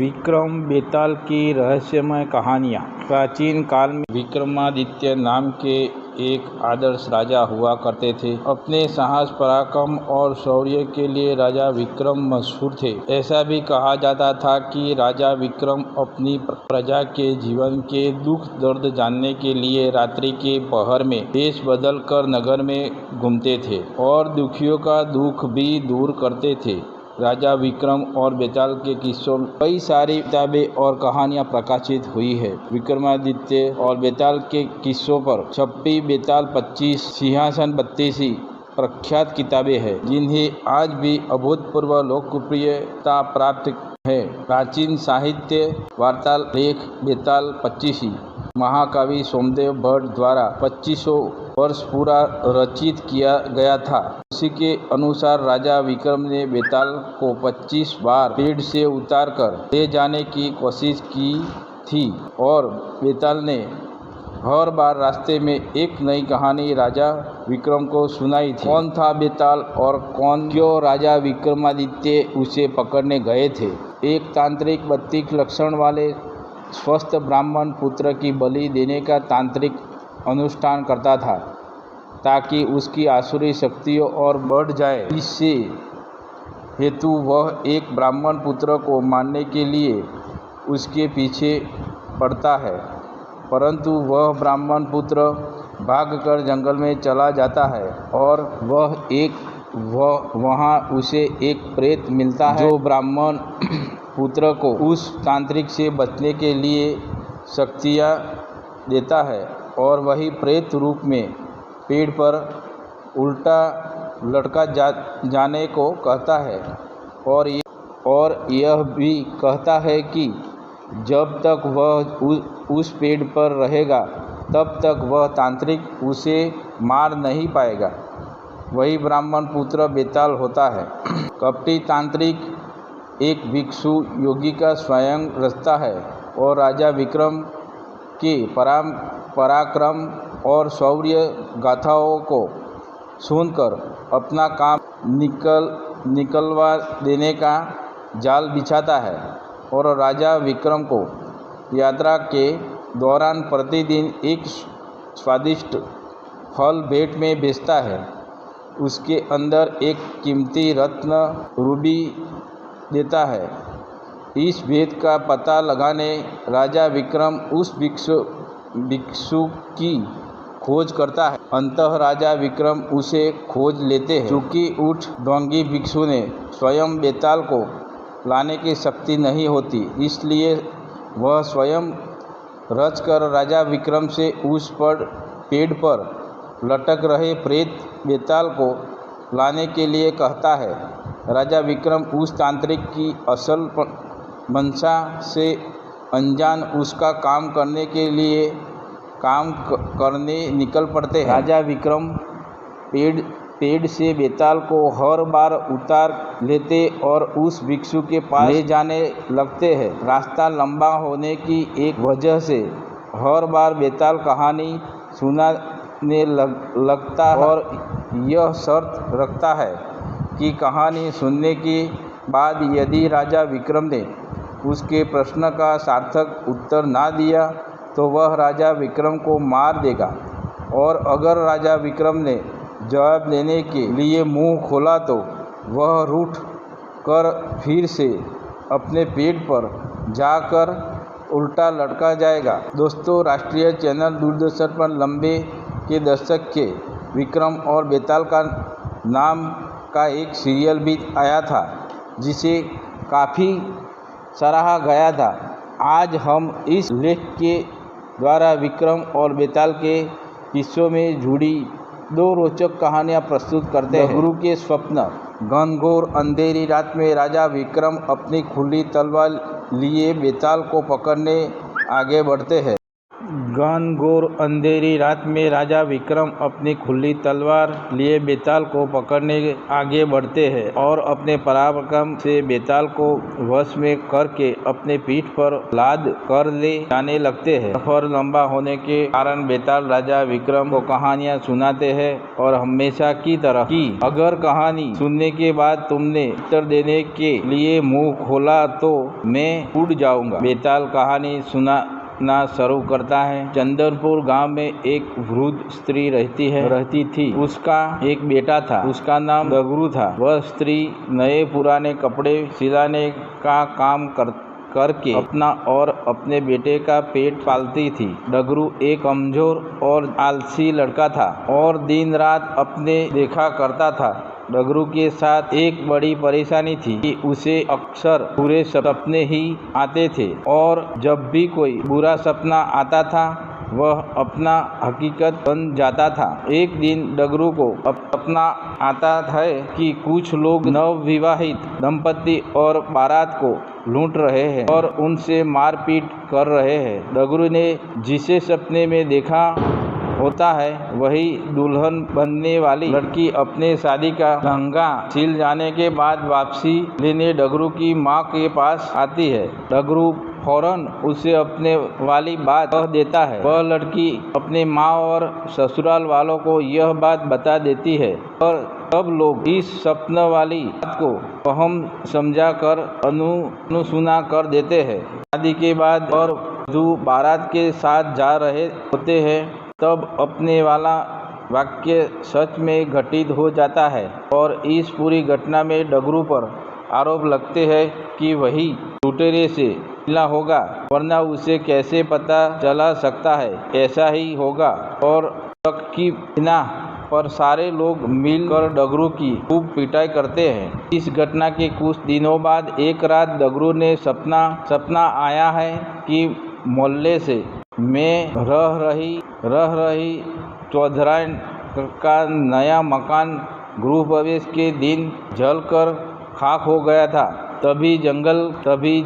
विक्रम बेताल की रहस्यमय कहानियाँ। प्राचीन काल में विक्रमादित्य नाम के एक आदर्श राजा हुआ करते थे। अपने साहस, पराक्रम और शौर्य के लिए राजा विक्रम मशहूर थे। ऐसा भी कहा जाता था कि राजा विक्रम अपनी प्रजा के जीवन के दुख दर्द जानने के लिए रात्रि के पहर में वेश बदल कर नगर में घूमते थे और दुखियों का दुख भी दूर करते थे। राजा विक्रम और बेताल के किस्सों में कई सारी किताबें और कहानियां प्रकाशित हुई है। विक्रमादित्य और बेताल के किस्सों पर छपी बेताल 25 सिंहासन 32 प्रख्यात किताबें हैं, जिन्हें आज भी अभूतपूर्व लोकप्रियता प्राप्त है। प्राचीन साहित्य वार्ताल लेख बेताल 25 महाकवि सोमदेव भट्ट द्वारा 2500 वर्ष पूरा रचित किया गया था। उसी के अनुसार राजा विक्रम ने बेताल को 25 बार पेड़ से उतार कर ले जाने की कोशिश की थी और बेताल ने हर बार रास्ते में एक नई कहानी राजा विक्रम को सुनाई थी। कौन था बेताल और क्यों राजा विक्रमादित्य उसे पकड़ने गए थे? एक तांत्रिक बत्तीक लक्षण वाले स्वस्थ ब्राह्मण पुत्र की बलि देने का तांत्रिक अनुष्ठान करता था ताकि उसकी आसुरी शक्तियों और बढ़ जाए। इससे हेतु वह एक ब्राह्मण पुत्र को मारने के लिए उसके पीछे पड़ता है, परंतु वह ब्राह्मण पुत्र भागकर जंगल में चला जाता है और वहाँ उसे एक प्रेत मिलता है जो ब्राह्मण पुत्र को उस तांत्रिक से बचने के लिए शक्तियाँ देता है और वही प्रेत रूप में पेड़ पर उल्टा लटका जाने को कहता है और यह भी कहता है कि जब तक वह उस पेड़ पर रहेगा तब तक वह तांत्रिक उसे मार नहीं पाएगा। वही ब्राह्मण पुत्र बेताल होता है। कपटी तांत्रिक एक भिक्षु योगी का स्वयं रचता है और राजा विक्रम के पराक्रम और शौर्य गाथाओं को सुनकर अपना काम निकलवा देने का जाल बिछाता है और राजा विक्रम को यात्रा के दौरान प्रतिदिन एक स्वादिष्ट फल भेंट में भेजता है। उसके अंदर एक कीमती रत्न रूबी देता है। इस भेद का पता लगाने राजा विक्रम उस भिक्षु की खोज करता है। अंततः राजा विक्रम उसे खोज लेते हैं। चूँकि उठ ढोंगी भिक्षु ने स्वयं बेताल को लाने की शक्ति नहीं होती, इसलिए वह स्वयं रचकर राजा विक्रम से उस पेड़ पर लटक रहे प्रेत बेताल को लाने के लिए कहता है। राजा विक्रम उस तांत्रिक की असल मंशा से अनजान उसका काम करने निकल पड़ते हैं। राजा विक्रम पेड़ से बेताल को हर बार उतार लेते और उस भिक्षु के पास ले जाने लगते हैं। रास्ता लंबा होने की एक वजह से हर बार बेताल कहानी सुनाने लगता है और यह शर्त रखता है कि कहानी सुनने के बाद यदि राजा विक्रम ने उसके प्रश्न का सार्थक उत्तर ना दिया तो वह राजा विक्रम को मार देगा और अगर राजा विक्रम ने जवाब देने के लिए मुंह खोला तो वह रूठ कर फिर से अपने पेट पर जाकर उल्टा लटका जाएगा। दोस्तों, राष्ट्रीय चैनल दूरदर्शन पर लंबे के दशक के विक्रम और बेताल का नाम का एक सीरियल भी आया था जिसे काफ़ी सराहा गया था। आज हम इस लेख के द्वारा विक्रम और बेताल के किस्सों में जुड़ी दो रोचक कहानियाँ प्रस्तुत करते हैं। गुरु के स्वप्न। घनघोर अंधेरी रात में राजा विक्रम अपनी खुली तलवार लिए बेताल को पकड़ने आगे बढ़ते हैं। घनघोर अंधेरी रात में राजा विक्रम अपनी खुली तलवार लिए बेताल को पकड़ने आगे बढ़ते हैं और अपने पराक्रम से बेताल को वश में करके अपने पीठ पर लाद कर ले जाने लगते हैं। सफर लंबा होने के कारण बेताल राजा विक्रम को कहानियां सुनाते हैं और हमेशा की तरह कि अगर कहानी सुनने के बाद तुमने उत्तर देने के लिए मुंह खोला तो मैं उड़ जाऊंगा। बेताल कहानी सुनाना शुरू करता है। चंदनपुर गांव में एक वृद्ध स्त्री रहती थी। उसका एक बेटा था। उसका नाम डगरू था। वह स्त्री नए पुराने कपड़े सिलाने का काम करके अपना और अपने बेटे का पेट पालती थी। डगरू एक कमजोर और आलसी लड़का था और दिन रात अपने देखा करता था। डगरू के साथ एक बड़ी परेशानी थी कि उसे अक्सर बुरे सपने ही आते थे और जब भी कोई बुरा सपना आता था वह अपना हकीकत बन जाता था। एक दिन डगरू को सपना आता है कि कुछ लोग नवविवाहित दंपति और बारात को लूट रहे हैं और उनसे मारपीट कर रहे हैं। डगरू ने जिसे सपने में देखा होता है वही दुल्हन बनने वाली लड़की अपने शादी का लहंगा सिल जाने के बाद वापसी लेने डगरू की माँ के पास आती है। डगरू फौरन उसे अपने वाली बात कह देता है। वह लड़की अपने माँ और ससुराल वालों को यह बात बता देती है और सब लोग इस सपने वाली बात को वहम समझा कर अनुसुना कर देते हैं। शादी के बाद और वधू बारात के साथ जा रहे होते हैं तब अपने वाला वाक्य सच में घटित हो जाता है और इस पूरी घटना में डगरू पर आरोप लगते हैं कि वही लुटेरे से मिला होगा, वरना उसे कैसे पता चला सकता है ऐसा ही होगा। और शक की बिना पर सारे लोग मिलकर डगरू की खूब पिटाई करते हैं। इस घटना के कुछ दिनों बाद एक रात डगरू ने सपना आया है कि मोहल्ले से में रह रही चौधराइन का नया मकान गृह प्रवेश के दिन जलकर खाक हो गया था। तभी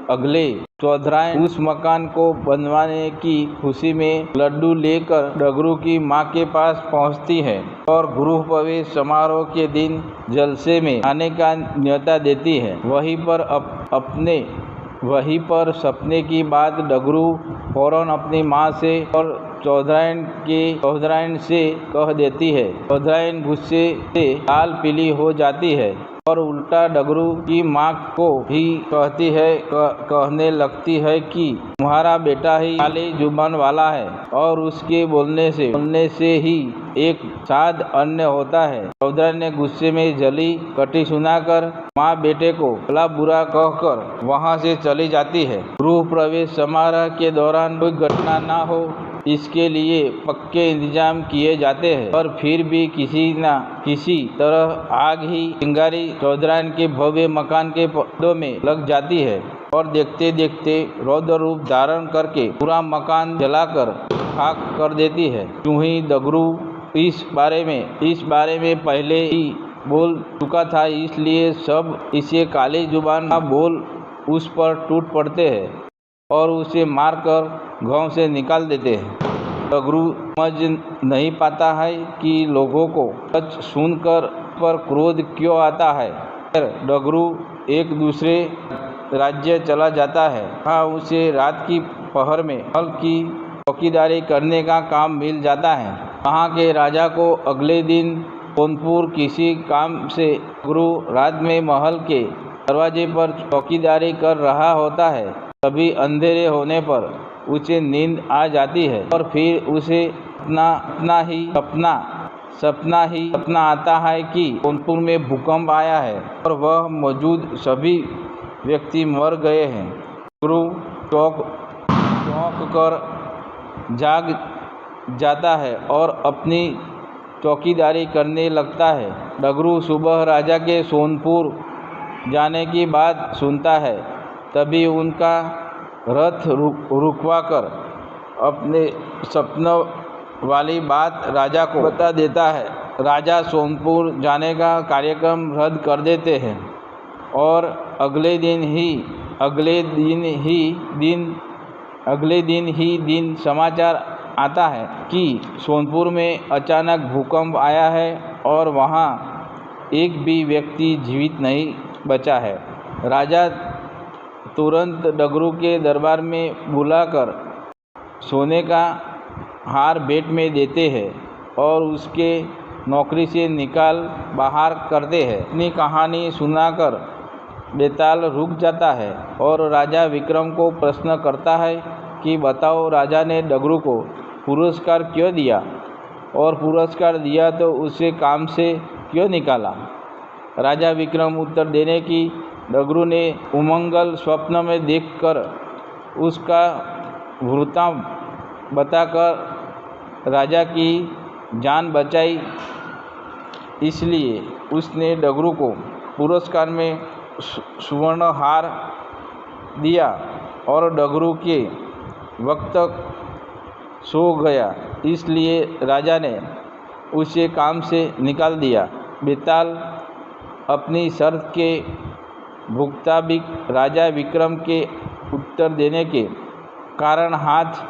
अगले चौधराइन उस मकान को बनवाने की खुशी में लड्डू लेकर डगरू की माँ के पास पहुँचती है और गृह प्रवेश समारोह के दिन जलसे में आने का न्योता देती है। वहीं पर सपने की बात डगरू फौरन अपनी माँ से और चौधराइन से कह देती है। चौधराइन गुस्से से लाल पीली हो जाती है और उल्टा डगरू की माँ को ही कहने लगती है कि तुम्हारा बेटा ही काली जुबान वाला है और उसके बोलने से ही एक साध अन्य होता है। चौधराइन ने गुस्से में जली कटी सुनाकर माँ बेटे को भला बुरा कहकर वहाँ से चली जाती है। गृह प्रवेश समारोह के दौरान कोई घटना न हो इसके लिए पक्के इंतजाम किए जाते हैं, पर फिर भी किसी न किसी तरह आग ही चिंगारी चौधराइन के भव्य मकान के पौधों में लग जाती है और देखते देखते रौद्र रूप धारण करके पूरा मकान जलाकर खाक कर देती है। यूं ही डगरू इस बारे में पहले ही बोल चुका था, इसलिए सब इसे काली जुबान का बोल उस पर टूट पड़ते हैं और उसे मारकर गांव से निकाल देते हैं। डगरू समझ नहीं पाता है कि लोगों को सच सुनकर पर क्रोध क्यों आता है। डगरू एक दूसरे राज्य चला जाता है। हाँ, उसे रात की पहर में महल की चौकीदारी करने का काम मिल जाता है। वहाँ के राजा को अगले दिन सोनपुर किसी काम से डगरू रात में महल के दरवाजे पर चौकीदारी कर रहा होता है। तभी अंधेरे होने पर उसे नींद आ जाती है और फिर उसे सपना आता है कि सोनपुर में भूकंप आया है और वह मौजूद सभी व्यक्ति मर गए हैं। डगरू चौंक कर जाग जाता है और अपनी चौकीदारी करने लगता है। डगरू सुबह राजा के सोनपुर जाने की बात सुनता है। तभी उनका रथ रुकवाकर अपने सपनों वाली बात राजा को बता देता है। राजा सोनपुर जाने का कार्यक्रम रद्द कर देते हैं और अगले दिन अगले दिन समाचार आता है कि सोनपुर में अचानक भूकंप आया है और वहाँ एक भी व्यक्ति जीवित नहीं बचा है। राजा तुरंत डगरू के दरबार में बुलाकर सोने का हार भेंट में देते हैं और उसके नौकरी से निकाल बाहर करते हैं। अपनी कहानी सुनाकर बेताल रुक जाता है और राजा विक्रम को प्रश्न करता है कि बताओ, राजा ने डगरू को पुरस्कार क्यों दिया, और पुरस्कार दिया तो उसे काम से क्यों निकाला। राजा विक्रम उत्तर देने की डगरू ने उमंगल स्वप्न में देखकर उसका वृत्तांत बताकर राजा की जान बचाई, इसलिए उसने डगरू को पुरस्कार में स्वर्ण हार दिया और डगरू के वक्त सो गया, इसलिए राजा ने उसे काम से निकाल दिया। बेताल अपनी शर्त के मुताबिक राजा विक्रम के उत्तर देने के कारण हाथ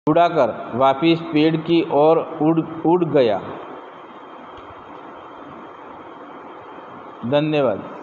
उड़ाकर वापिस पेड़ की ओर उड़ गया। धन्यवाद।